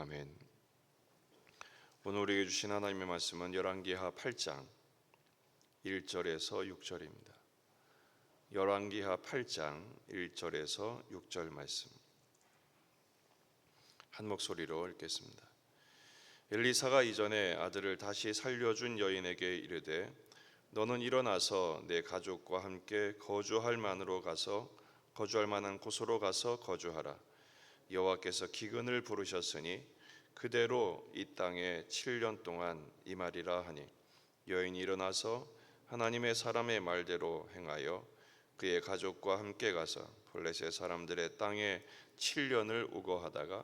아멘. 오늘 우리에게 주신 하나님의 말씀은 열왕기하 8장 1절에서 6절입니다. 열왕기하 8장 1절에서 6절 말씀 한 목소리로 읽겠습니다. 엘리사가 이전에 아들을 다시 살려준 여인에게 이르되 너는 일어나서 내 가족과 함께 거주할 만한 곳으로 가서 거주하라. 여호와께서 기근을 부르셨으니 그대로 이 땅에 7년 동안 임하리라 하니 여인이 일어나서 하나님의 사람의 말대로 행하여 그의 가족과 함께 가서 블레셋 사람들의 땅에 7년을 우거하다가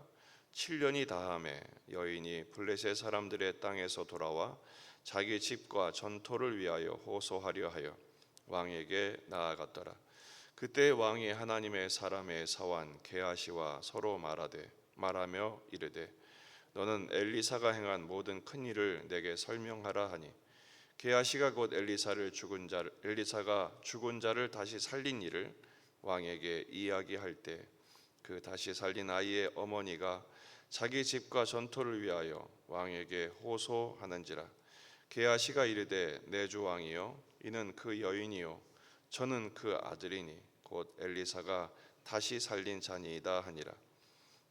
7년이 다함에 여인이 블레셋 사람들의 땅에서 돌아와 자기 집과 전토를 위하여 호소하려 하여 왕에게 나아갔더라. 그때 왕이 하나님의 사람의 사환 게하시와 서로 말하며 이르되 너는 엘리사가 행한 모든 큰 일을 내게 설명하라 하니 게하시가 곧 엘리사가 죽은 자를 다시 살린 일을 왕에게 이야기할 때 그 다시 살린 아이의 어머니가 자기 집과 전토를 위하여 왕에게 호소하는지라. 게하시가 이르되 내 주 왕이여 이는 그 여인이요 저는 그 아들이니 곧 엘리사가 다시 살린 자니이다 하니라.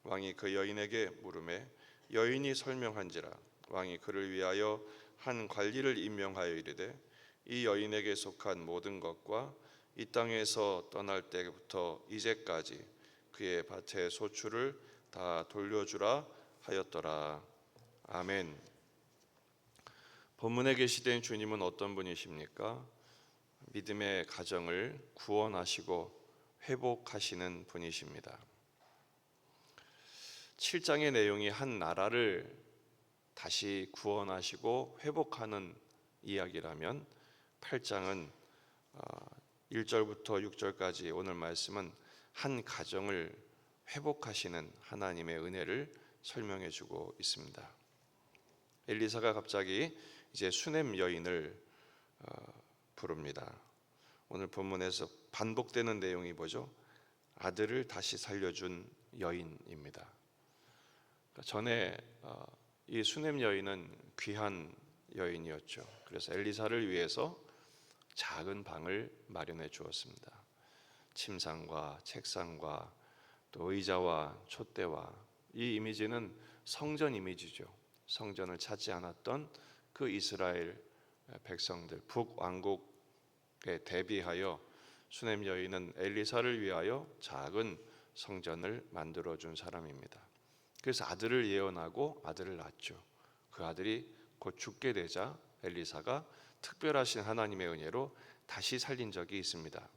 왕이 그 여인에게 물으매 여인이 설명한지라. 왕이 그를 위하여 한 관리를 임명하여 이르되 이 여인에게 속한 모든 것과 이 땅에서 떠날 때부터 이제까지 그의 밭의 소출을 다 돌려주라 하였더라. 아멘. 본문에 계시된 주님은 어떤 분이십니까? 믿음의 가정을 구원하시고 회복하시는 분이십니다. 7장의 내용이 한 나라를 다시 구원하시고 회복하는 이야기라면 8장은 1절부터 6절까지 오늘 말씀은 한 가정을 회복하시는 하나님의 은혜를 설명해 주고 있습니다. 엘리사가 갑자기 이제 수넴 여인을 부릅니다. 오늘 본문에서 반복되는 내용이 뭐죠? 아들을 다시 살려준 여인입니다. 전에 이 수넴 여인은 귀한 여인이었죠. 그래서 엘리사를 위해서 작은 방을 마련해 주었습니다. 침상과 책상과 또 의자와 촛대와 이 이미지는 성전 이미지죠. 성전을 찾지 않았던 그 이스라엘 백성들 북왕국에 대비하여 수넴 여인은 엘리사를 위하여 작은 성전을 만들어준 사람입니다. 그래서 아들을 예언하고 아들을 낳았죠. 그 아들이 곧 죽게 되자 엘리사가 특별하신 하나님의 은혜로 다시 살린 적이 있습니다.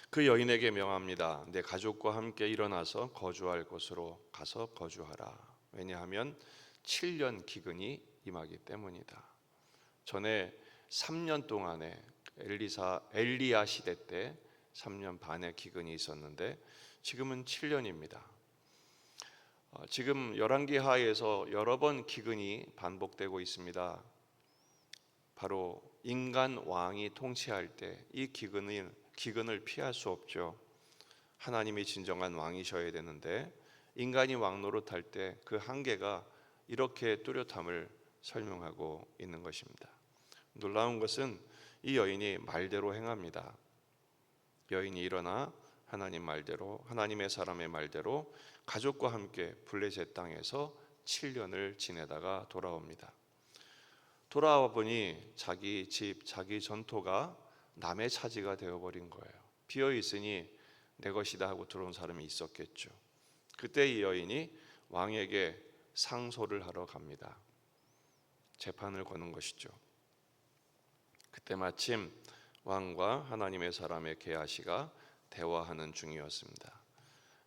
그 여인에게 명합니다. 내 가족과 함께 일어나서 거주할 곳으로 가서 거주하라. 왜냐하면 7년 기근이 임하기 때문이다. 전에 3년 동안의 엘리야 시대 때 3년 반의 기근이 있었는데 지금은 7년입니다. 지금 열왕기하에서 여러 번 기근이 반복되고 있습니다. 바로 인간 왕이 통치할 때 이 기근을 피할 수 없죠. 하나님이 진정한 왕이셔야 되는데 인간이 왕 노릇할 때 그 한계가 이렇게 뚜렷함을 설명하고 있는 것입니다. 놀라운 것은 이 여인이 말대로 행합니다. 여인이 일어나 하나님의 사람의 말대로 가족과 함께 블레셋 땅에서 7년을 지내다가 돌아옵니다. 돌아와 보니 자기 집, 자기 전토가 남의 차지가 되어버린 거예요. 비어있으니 내 것이다 하고 들어온 사람이 있었겠죠. 그때 이 여인이 왕에게 상소를 하러 갑니다. 재판을 거는 것이죠. 그때 마침 왕과 하나님의 사람의 게하시가 대화하는 중이었습니다.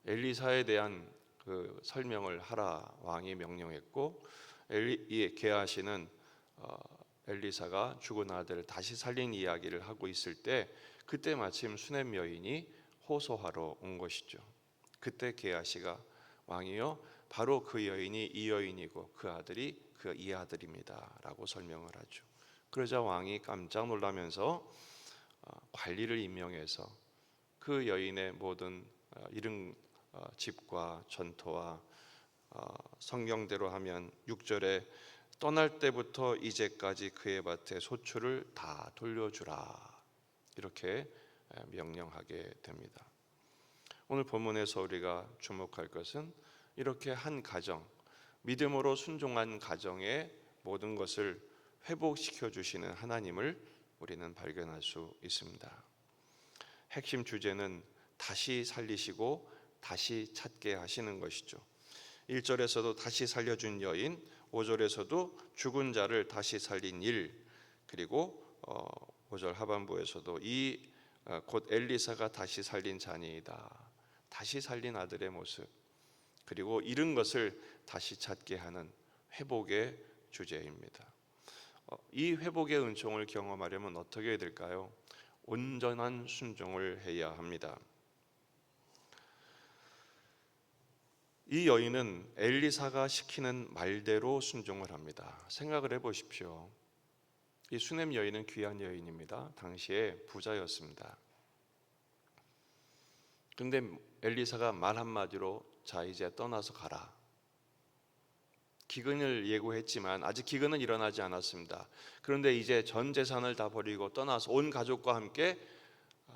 엘리사에 대한 그 설명을 하라 왕이 명령했고 이 게하시는 엘리사가 죽은 아들을 다시 살린 이야기를 하고 있을 때 그때 마침 수넴 여인이 호소하러 온 것이죠. 그때 게하시가 왕이요 바로 그 여인이 이 여인이고 그 아들이 이 아들입니다 라고 설명을 하죠. 그러자 왕이 깜짝 놀라면서 관리를 임명해서 그 여인의 모든 이른 집과 전토와 성경대로 하면 6절에 떠날 때부터 이제까지 그의 밭에 소출을 다 돌려주라, 이렇게 명령하게 됩니다. 오늘 본문에서 우리가 주목할 것은 이렇게 한 가정, 믿음으로 순종한 가정의 모든 것을 회복시켜 주시는 하나님을 우리는 발견할 수 있습니다. 핵심 주제는 다시 살리시고 다시 찾게 하시는 것이죠. 1절에서도 다시 살려준 여인, 5절에서도 죽은 자를 다시 살린 일, 그리고 5절 하반부에서도 곧 엘리사가 다시 살린 자니이다, 다시 살린 아들의 모습, 그리고 잃은 것을 다시 찾게 하는 회복의 주제입니다. 이 회복의 은총을 경험하려면 어떻게 해야 될까요? 온전한 순종을 해야 합니다. 이 여인은 엘리사가 시키는 말대로 순종을 합니다. 생각을 해보십시오. 이 수넴 여인은 귀한 여인입니다. 당시에 부자였습니다. 그런데 엘리사가 말 한마디로 자 이제 떠나서 가라, 기근을 예고했지만 아직 기근은 일어나지 않았습니다. 그런데 이제 전 재산을 다 버리고 떠나서 온 가족과 함께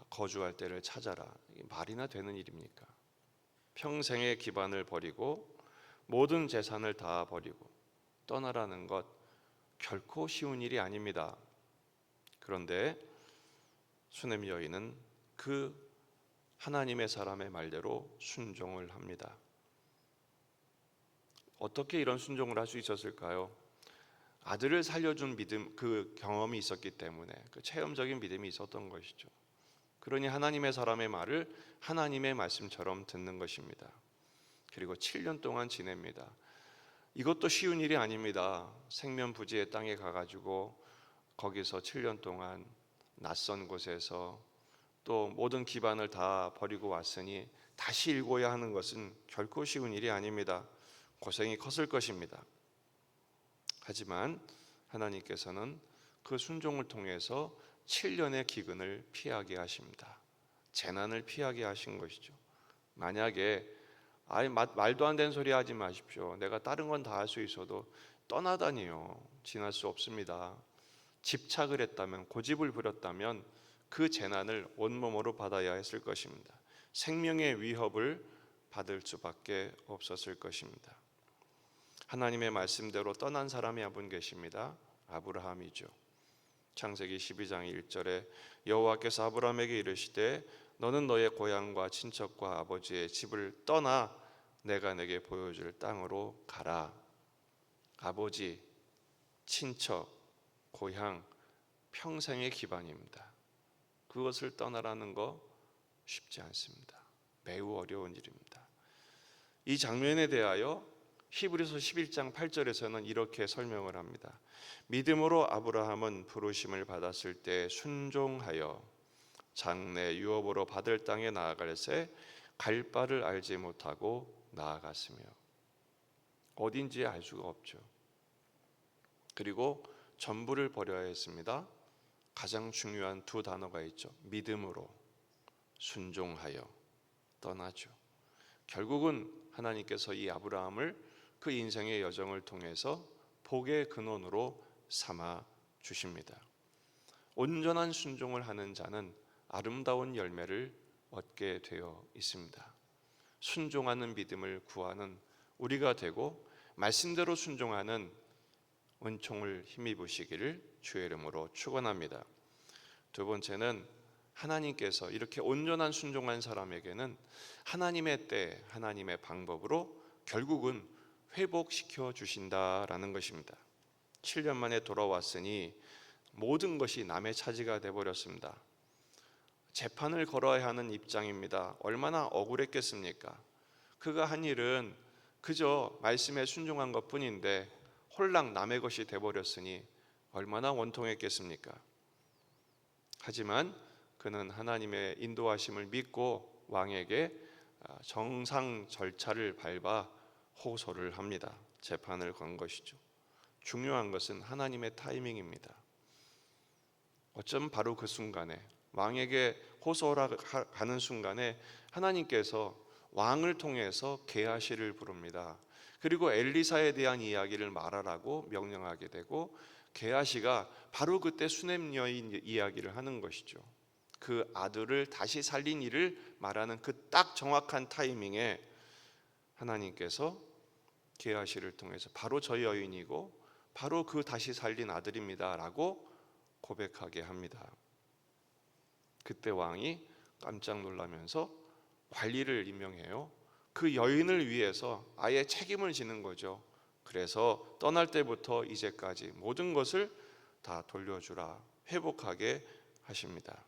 거주할 때를 찾아라, 이게 말이나 되는 일입니까? 평생의 기반을 버리고 모든 재산을 다 버리고 떠나라는 것 결코 쉬운 일이 아닙니다. 그런데 수넴 여인은 그 하나님의 사람의 말대로 순종을 합니다. 어떻게 이런 순종을 할 수 있었을까요? 아들을 살려준 믿음, 그 경험이 있었기 때문에 그 체험적인 믿음이 있었던 것이죠. 그러니 하나님의 사람의 말을 하나님의 말씀처럼 듣는 것입니다. 그리고 7년 동안 지냅니다. 이것도 쉬운 일이 아닙니다. 생면부지의 땅에 가가지고 거기서 7년 동안 낯선 곳에서 또 모든 기반을 다 버리고 왔으니 다시 읽어야 하는 것은 결코 쉬운 일이 아닙니다. 고생이 컸을 것입니다. 하지만 하나님께서는 그 순종을 통해서 7년의 기근을 피하게 하십니다. 재난을 피하게 하신 것이죠. 만약에 말도 안 되는 소리 하지 마십시오, 내가 다른 건 다 할 수 있어도 떠나다니요, 지날 수 없습니다. 집착을 했다면, 고집을 부렸다면 그 재난을 온몸으로 받아야 했을 것입니다. 생명의 위협을 받을 수밖에 없었을 것입니다. 하나님의 말씀대로 떠난 사람이 한 분 계십니다. 아브라함이죠. 창세기 12장 1절에 여호와께서 아브라함에게 이르시되 너는 너의 고향과 친척과 아버지의 집을 떠나 내가 내게 보여줄 땅으로 가라. 아버지, 친척, 고향, 평생의 기반입니다. 그것을 떠나라는 거 쉽지 않습니다. 매우 어려운 일입니다. 이 장면에 대하여 히브리서 11장 8절에서는 이렇게 설명을 합니다. 믿음으로 아브라함은 부르심을 받았을 때 순종하여 장래 유업으로 받을 땅에 나아갈새 갈 바를 알지 못하고 나아갔으며, 어딘지 알 수가 없죠. 그리고 전부를 버려야 했습니다. 가장 중요한 두 단어가 있죠. 믿음으로, 순종하여, 떠나죠. 결국은 하나님께서 이 아브라함을 그 인생의 여정을 통해서 복의 근원으로 삼아 주십니다. 온전한 순종을 하는 자는 아름다운 열매를 얻게 되어 있습니다. 순종하는 믿음을 구하는 우리가 되고 말씀대로 순종하는 은총을 힘입으시기를 주의 이름으로 축원합니다. 두 번째는 하나님께서 이렇게 온전한 순종한 사람에게는 하나님의 때, 하나님의 방법으로 결국은 회복시켜 주신다라는 것입니다. 7년 만에 돌아왔으니 모든 것이 남의 차지가 되어버렸습니다. 재판을 걸어야 하는 입장입니다. 얼마나 억울했겠습니까? 그가 한 일은 그저 말씀에 순종한 것뿐인데 홀랑 남의 것이 되어버렸으니 얼마나 원통했겠습니까? 하지만 그는 하나님의 인도하심을 믿고 왕에게 정상 절차를 밟아 호소를 합니다. 재판을 건 것이죠. 중요한 것은 하나님의 타이밍입니다. 어쩜 바로 그 순간에 왕에게 호소하러 가는 순간에 하나님께서 왕을 통해서 게하시를 부릅니다. 그리고 엘리사에 대한 이야기를 말하라고 명령하게 되고, 게하시가 바로 그때 수넴 여인 이야기를 하는 것이죠. 그 아들을 다시 살린 일을 말하는 그 딱 정확한 타이밍에 하나님께서 게하시를 통해서 바로 저 여인이고 바로 그 다시 살린 아들입니다 라고 고백하게 합니다. 그때 왕이 깜짝 놀라면서 관리를 임명해요. 그 여인을 위해서 아예 책임을 지는 거죠. 그래서 떠날 때부터 이제까지 모든 것을 다 돌려주라, 회복하게 하십니다.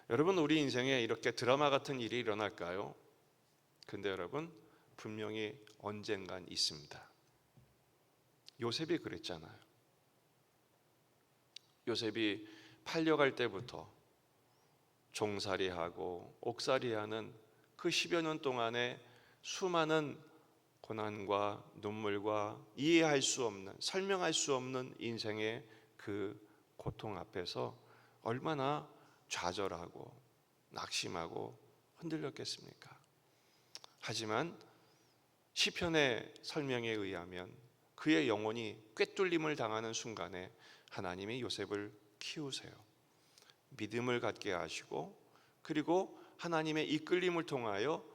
여러분, 우리 인생에 이렇게 드라마 같은 일이 일어날까요? 근데 여러분, 분명히 언젠간 있습니다. 요셉이 그랬잖아요. 요셉이 팔려갈 때부터 종살이하고 옥살이하는 그 10여 년 동안의 수많은 고난과 눈물과 이해할 수 없는, 설명할 수 없는 인생의 그 고통 앞에서 얼마나 좌절하고 낙심하고 흔들렸겠습니까? 하지만 시편의 설명에 의하면 그의 영혼이 꿰뚫림을 당하는 순간에 하나님이 요셉을 키우세요. 믿음을 갖게 하시고, 그리고 하나님의 이끌림을 통하여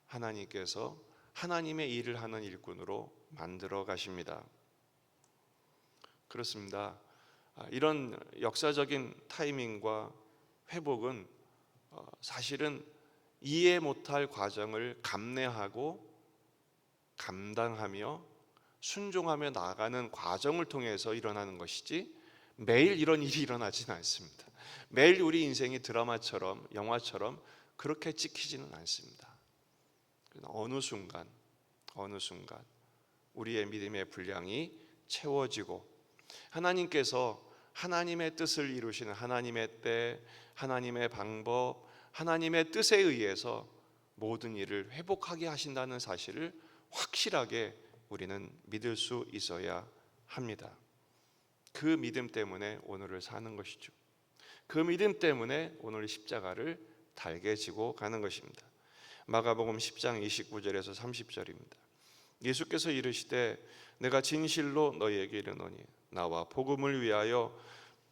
하나님께서 하나님의 일을 하는 일꾼으로 만들어 가십니다. 그렇습니다. 이런 역사적인 타이밍과 회복은 사실은 이해 못할 과정을 감내하고 감당하며 순종하며 나아가는 과정을 통해서 일어나는 것이지 매일 이런 일이 일어나지는 않습니다. 매일 우리 인생이 드라마처럼, 영화처럼 그렇게 찍히지는 않습니다. 어느 순간 우리의 믿음의 분량이 채워지고 하나님께서 하나님의 뜻을 이루시는 하나님의 때, 하나님의 방법, 하나님의 뜻에 의해서 모든 일을 회복하게 하신다는 사실을 확실하게 우리는 믿을 수 있어야 합니다. 그 믿음 때문에 오늘을 사는 것이죠. 그 믿음 때문에 오늘 십자가를 달게 지고 가는 것입니다. 마가복음 10장 29절에서 30절입니다. 예수께서 이르시되 내가 진실로 너희에게 이르노니 나와 복음을 위하여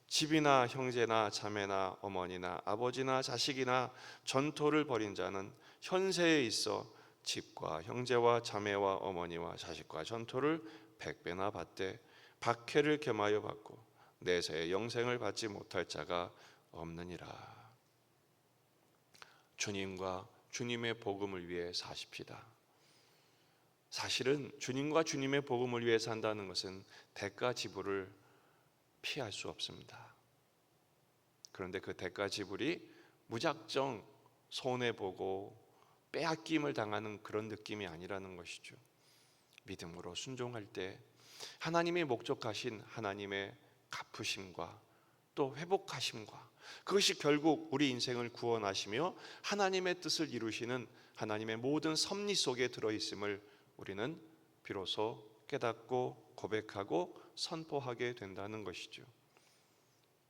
집이나 형제나 자매나 어머니나 아버지나 자식이나 전토를 벌인 자는 현세에 있어 집과 형제와 자매와 어머니와 자식과 전토를 100배나 받되 박해를 겸하여 받고 내세의 영생을 받지 못할 자가 없느니라. 주님과 주님의 복음을 위해 사십시다. 사실은 주님과 주님의 복음을 위해 산다는 것은 대가 지불을 피할 수 없습니다. 그런데 그 대가 지불이 무작정 손해보고 빼앗김을 당하는 그런 느낌이 아니라는 것이죠. 믿음으로 순종할 때 하나님이 목적하신 하나님의 갚으심과 또 회복하심과, 그것이 결국 우리 인생을 구원하시며 하나님의 뜻을 이루시는 하나님의 모든 섭리 속에 들어있음을 우리는 비로소 깨닫고 고백하고 선포하게 된다는 것이죠.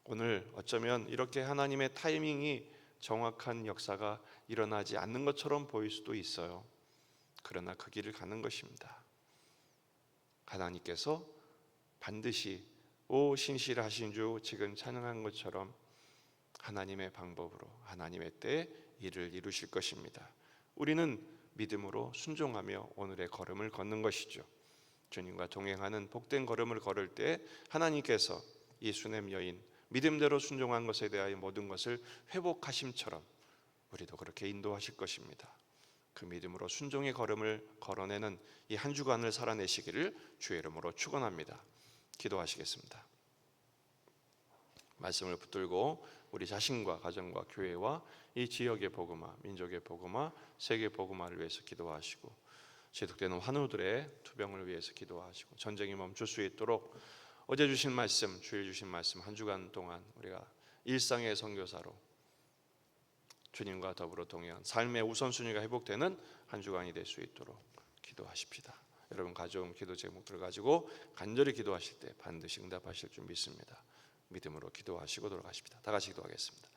오늘 어쩌면 이렇게 하나님의 타이밍이 정확한 역사가 일어나지 않는 것처럼 보일 수도 있어요. 그러나 그 길을 가는 것입니다. 하나님께서 반드시 오 신실하신 주 지금 찬양한 것처럼 하나님의 방법으로 하나님의 때에 일을 이루실 것입니다. 우리는 믿음으로 순종하며 오늘의 걸음을 걷는 것이죠. 주님과 동행하는 복된 걸음을 걸을 때 하나님께서 이 수넴 여인 믿음대로 순종한 것에 대하여 모든 것을 회복하심처럼 우리도 그렇게 인도하실 것입니다. 그 믿음으로 순종의 걸음을 걸어내는 이 한 주간을 살아내시기를 주의 이름으로 축원합니다. 기도하시겠습니다. 말씀을 붙들고 우리 자신과 가정과 교회와 이 지역의 복음화, 민족의 복음화, 세계 복음화를 위해서 기도하시고 지속되는 환우들의 투병을 위해서 기도하시고 전쟁이 멈출 수 있도록 어제 주신 말씀, 주일 주신 말씀 한 주간 동안 우리가 일상의 선교사로 주님과 더불어 동행한 삶의 우선순위가 회복되는 한 주간이 될 수 있도록 기도하십시다. 여러분 가져온 기도 제목들을 가지고 간절히 기도하실 때 반드시 응답하실 줄 믿습니다. 믿음으로 기도하시고 돌아가십니다. 다 같이 기도하겠습니다.